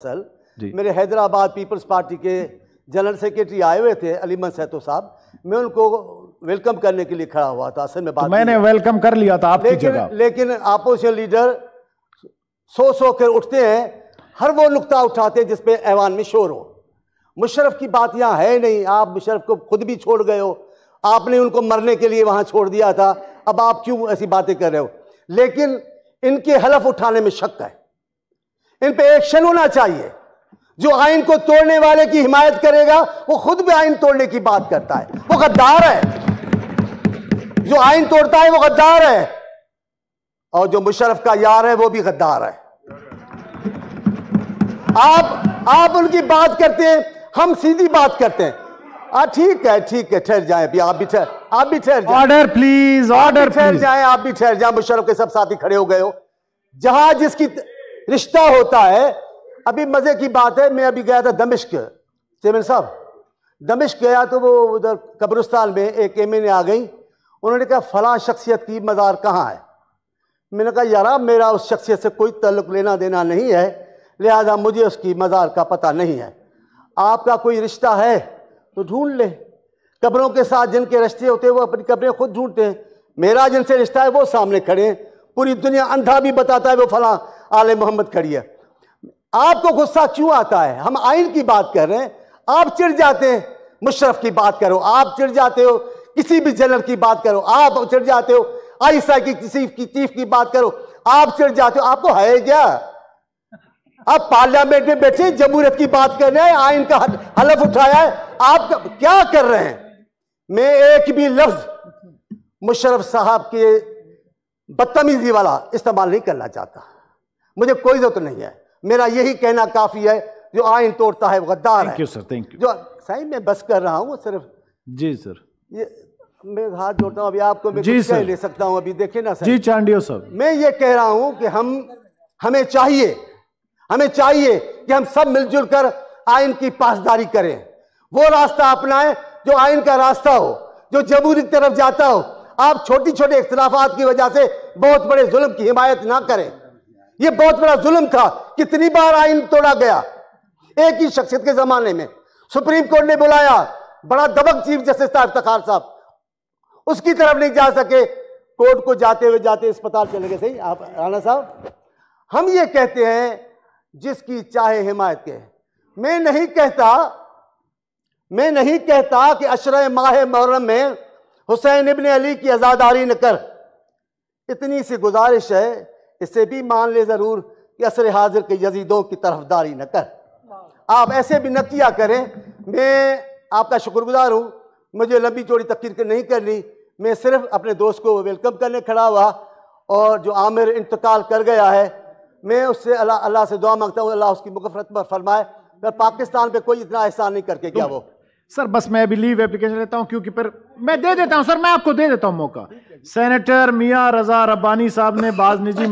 मेरे Hyderabad peoples party के general secretary आए हुए थे अलीमन सैतो साहब, मैं उनको वेलकम करने के लिए खड़ा हुआ था। असल में बात तो मैंने वेलकम कर लिया था आपकी जगह। लेकिन अपोजिशन लीडर सो कर उठते हैं, हर वो नुक्ता उठाते हैं जिसपे ऐवान में शोर हो। मुशर्रफ की बात यहाँ है नहीं, आप मुशर्रफ को खुद भी छोड़ गए हो, आपने उनको मरने के लिए वहां छोड़ दिया था, अब आप क्यों ऐसी बातें कर रहे हो? लेकिन इनके हलफ उठाने में शक है, इन पे एक्शन होना चाहिए। जो आइन को तोड़ने वाले की हिमायत करेगा वो खुद भी आइन तोड़ने की बात करता है, वो गद्दार है। जो आइन तोड़ता है वो गद्दार है, और जो मुशर्रफ का यार है वो भी गद्दार है। आप उनकी बात करते हैं, हम सीधी बात करते हैं। ठीक है, ठहर जाएं अभी, आप भी ठहर जाएं। ऑर्डर प्लीज, ऑर्डर ठहर जाएं, आप भी ठहर जाएं। मुशर्रफ के सब साथी खड़े हो गए हो। जहां जिसकी रिश्ता होता है, अभी मजे की बात है, मैं अभी गया था दमिश्क, चेयरमैन साहब दमिश्क गया तो वो उधर कब्रिस्तान में एक एमएनए आ गई, उन्होंने कहा फलां शख्सियत की मज़ार कहाँ है। मैंने कहा यार मेरा उस शख्सियत से कोई ताल्लुक लेना देना नहीं है, लिहाजा मुझे उसकी मज़ार का पता नहीं है। आपका कोई रिश्ता है तो ढूंढ ले। कब्रों के साथ जिनके रिश्ते होते हैं वो अपनी कब्रें खुद ढूंढते हैं। मेरा जिनसे रिश्ता है वो सामने खड़े हैं, पूरी दुनिया अंधा भी बताता है वो फलां आले मोहम्मद खड़ी है। आपको गुस्सा क्यों आता है? हम आइन की बात कर रहे हैं, आप चिढ़ जाते हैं। मुशर्रफ की बात करो, आप चिढ़ जाते हो। किसी भी जनरल की बात करो, आप चिढ़ जाते हो। आईएसआई की किसी की चीफ की बात करो, आप चिढ़ जाते हो। आपको है क्या? आप पार्लियामेंट में बैठे जमहूरियत की बात कर रहे हैं, आइन का हलफ उठाया है, आप क्या कर रहे हैं? मैं एक भी लफ्ज मुशर्रफ साहब के बदतमीजी वाला इस्तेमाल नहीं करना चाहता, मुझे कोई जरूरत नहीं है। मेरा यही कहना काफी है, जो आइन तोड़ता है वो गद्दार है। Thank you sir, thank you. जो सही मैं बस कर रहा हूं सिर्फ। जी सर, ये मैं हाथ जोड़ता हूं, अभी आपको मैं जी कुछ सर ले सकता हूं, अभी देखे ना सर। जी चांडियो साहब, मैं ये कह रहा हूं कि हमें चाहिए कि हम सब मिलजुल कर आइन की पासदारी करें, वो रास्ता अपनाएं जो आइन का रास्ता हो, जो जमहूरी की तरफ जाता हो। आप छोटी छोटे इख्तिलाफात की वजह से बहुत बड़े जुल्म की हिमायत ना करें। ये बहुत बड़ा जुल्म था, कितनी बार आइन तोड़ा गया एक ही शख्सियत के जमाने में। सुप्रीम कोर्ट ने बुलाया, बड़ा दबंग चीफ जस्टिस था इफ्तिखार साहब, उसकी तरफ नहीं जा सके, कोर्ट को जाते अस्पताल चले गए। सही आप राणा साहब, हम ये कहते हैं जिसकी चाहे हिमायत के। मैं नहीं कहता कि अशरा माह मुहर्रम में हुसैन इब्न अली की आजादारी न कर। इतनी सी गुजारिश है, इससे भी मान ले जरूर कि असर हाजिर के यजीदों की तरफदारी न कर। आप ऐसे भी न किया करें। मैं आपका शुक्रगुजार हूं, मुझे लंबी चौड़ी तकरीर नहीं करनी, मैं सिर्फ अपने दोस्त को वेलकम करने खड़ा हुआ। और जो आमिर इंतकाल कर गया है, मैं उससे अल्लाह से दुआ मांगता हूँ, अल्लाह उसकी मुग़फ़रत पर फरमाए। मैं पाकिस्तान पे कोई इतना एहसान नहीं करके क्या वो। सर बस मैं अभी लीव एप्लीकेशन लेता हूं, क्योंकि फिर मैं दे देता हूं सर, मैं आपको दे देता हूं मौका। सेनेटर मियां रजा रब्बानी साहब ने बाज निजी